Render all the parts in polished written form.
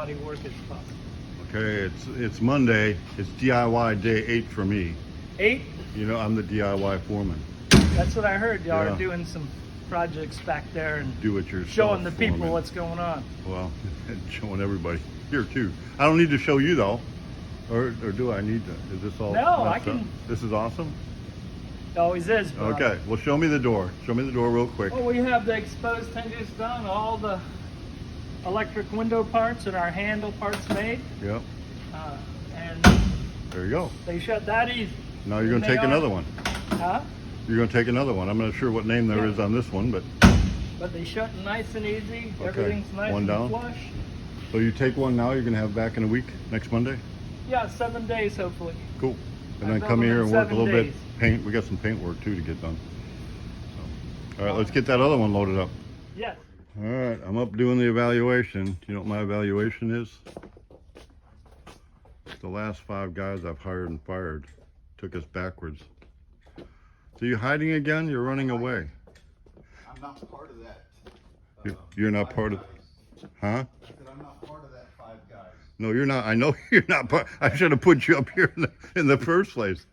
quality work as possible. Okay, it's Monday. It's DIY day 8 for me. 8? You know, I'm the DIY foreman. That's what I heard. Y'all Yeah. are doing some projects back there and Do it yourself. showing the people foreman. what's going on. Well, and showing everybody here too. I don't need to show you though, or do I need to? Is this all? No, I messed up? can. This is awesome. It always is. But Okay, well, show me the door. Show me the door real quick. well, we have the exposed hinges done, all the electric window parts and our handle parts made, Yep. and There you go. they shut that easy. Now you're gonna take another one. Huh? You're gonna take another one. I'm not sure what name there is on this one, but But they shut nice and easy. Okay. Everything's nice One and down. flush. so you take one now. You're gonna have back in a week, next Monday. Yeah, 7 days hopefully. Cool. And I then built come them here in and work a 7 little days. bit. Paint. We got some paint work too to get done. So, all right, let's get that other one loaded up. Yes. All right, I'm up doing the evaluation. Do you know what my evaluation is? The last 5 guys I've hired and fired took us backwards. So you hiding again? You're running away. I'm not part of that. You're not part of, huh? I said I'm not part of that 5 guys. No, you're not. I know you're not part. I should have put you up here in the first place.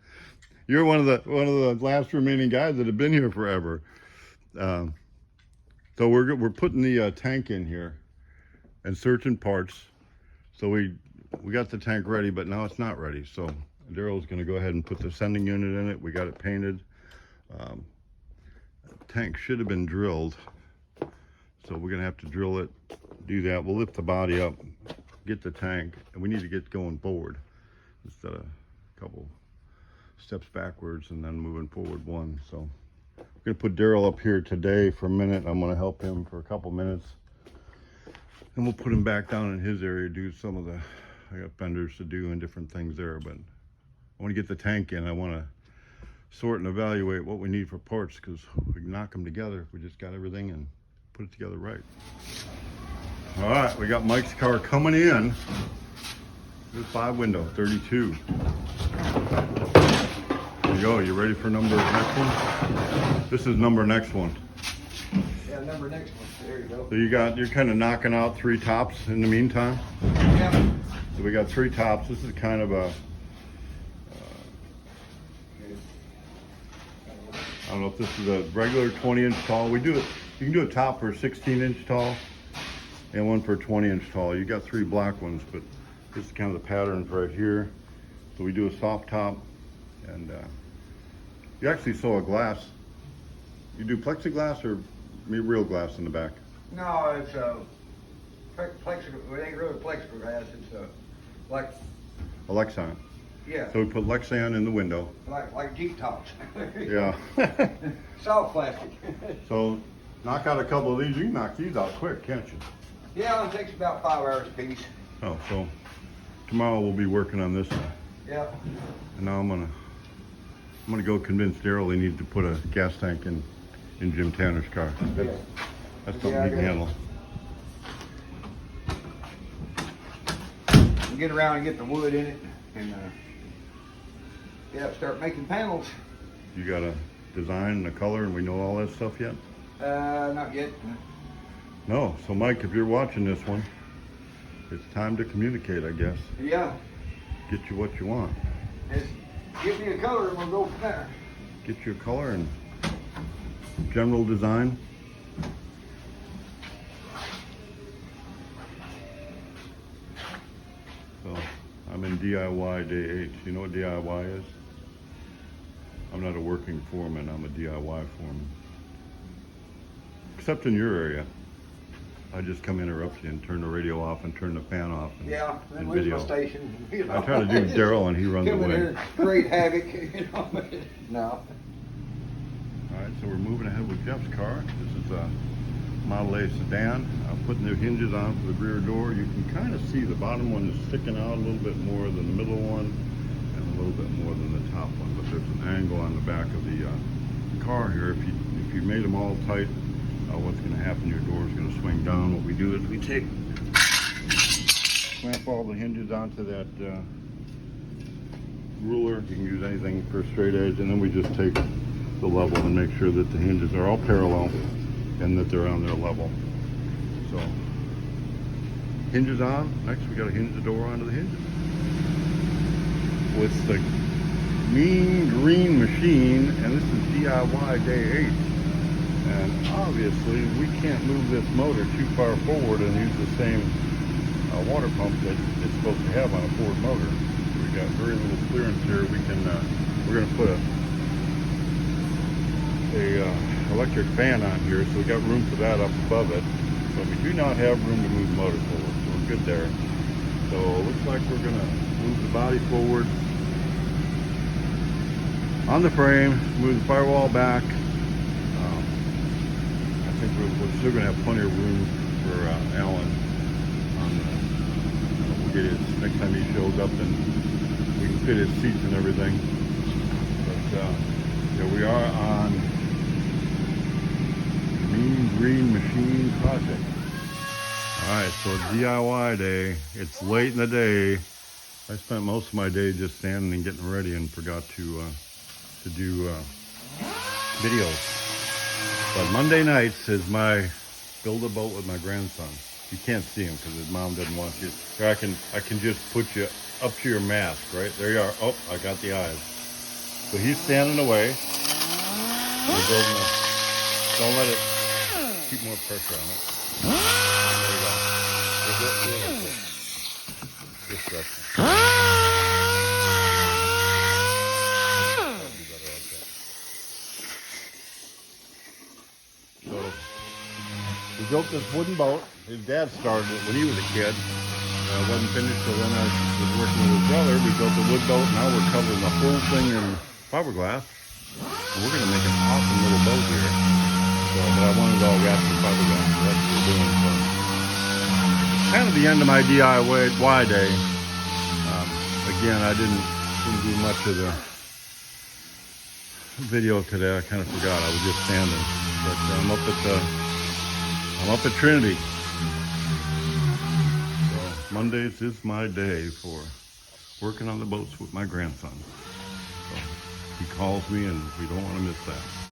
You're one of the last remaining guys that have been here forever. So we're putting the tank in here and searching parts. So we got the tank ready, but now it's not ready. So Daryl's going to go ahead and put the sending unit in it. We got it painted. Tank should have been drilled, so we're going to have to drill it, do that. We'll lift the body up, get the tank, and we need to get going forward instead of a couple steps backwards and then moving forward one. So I'm going to put Daryl up here today for a minute. I'm going to help him for a couple minutes, and we'll put him back down in his area, do some of the, I got fenders to do and different things there, but I want to get the tank in. I want to sort and evaluate what we need for parts, because we can knock them together if we just got everything and put it together right. All right, we got Mike's car coming in. This 5 window, 32. There you go. You ready for number next one? This is number next one. Yeah, number next one. There you go. So you're kind of knocking out 3 tops in the meantime. Yeah. So we got 3 tops. This is kind of a, I don't know if this is a regular 20-inch tall. We do it. You can do a top for 16-inch tall and one for 20-inch tall. You got 3 black ones, but this is kind of the patterns right here. So we do a soft top, and you actually sew a glass. You do plexiglass or real glass in the back? No, it's plexiglass. It ain't really plexiglass. It's like, A Lexan. yeah, So we put Lexan in the window. like Jeep tops. Yeah. Soft plastic. So knock out a couple of these. You can knock these out quick, can't you? Yeah, it takes about 5 hours a piece. Oh, so tomorrow we'll be working on this one. Yeah. And now I'm gonna go convince Daryl he needs to put a gas tank in Jim Tanner's car. That's something he can handle. Get around and get the wood in it, and yeah, start making panels. You got a design and a color, and we know all that stuff yet? Not yet. No. So Mike, if you're watching this one, it's time to communicate, I guess. Yeah. Get you what you want. Just give me a color and we'll go from there. Get you a color and general design. So I'm in DIY day 8. You know what DIY is? I'm not a working foreman, I'm a DIY foreman. Except in your area. I just come interrupt you and turn the radio off and turn the fan off and, Yeah, then and lose video. my station. You know. I try to do Daryl and he runs Come in away. here, create havoc. You know. No. Alright, so we're moving ahead with Jeff's car. This is a Model A sedan. I'm putting the hinges on for the rear door. You can kind of see the bottom one is sticking out a little bit more than the middle one and a little bit more than the top one, but there's an angle on the back of the car here. If you made them all tight, what's going to happen, your door is going to swing down. What we do is we clamp all the hinges onto that ruler. You can use anything for a straight edge, and then we just take the level and make sure that the hinges are all parallel and that they're on their level. So hinges on. Next, we got to hinge the door onto the hinges. With the Mean Green machine, and this is DIY day 8. And obviously, we can't move this motor too far forward and use the same water pump that it's supposed to have on a Ford motor. We got very little clearance here. We can, we're going to put a electric fan on here, so we got room for that up above it. But we do not have room to move the motor forward, so we're good there. So it looks like we're going to move the body forward on the frame, move the firewall back. I think we're still going to have plenty of room for Alan. We'll get his, next time he shows up, and we can fit his seats and everything. But yeah, we are on Mean Green Machine project. Alright, so DIY day. It's late in the day. I spent most of my day just standing and getting ready and forgot to do videos. But Monday nights is my build a boat with my grandson. You can't see him because his mom doesn't want you. Here, I can just put you up to your mask, right? There you are. Oh, I got the eyes. So he's standing away. We're building a, don't let it, keep more pressure on it. There you go. Just pressure. So we built this wooden boat. His dad started it when he was a kid. It wasn't finished, so then I was working with his brother. We built a wood boat. Now we're covering the whole thing in fiberglass. And we're going to make an awesome little boat here. So, but I wanted it all wrapped in fiberglass, so that's what we're doing. So, kind of the end of my DIY day. Again, I didn't do much of the video today. I kind of forgot. I was just standing. But I'm up at Trinity. So Mondays is my day for working on the boats with my grandson. So he calls me, and we don't want to miss that.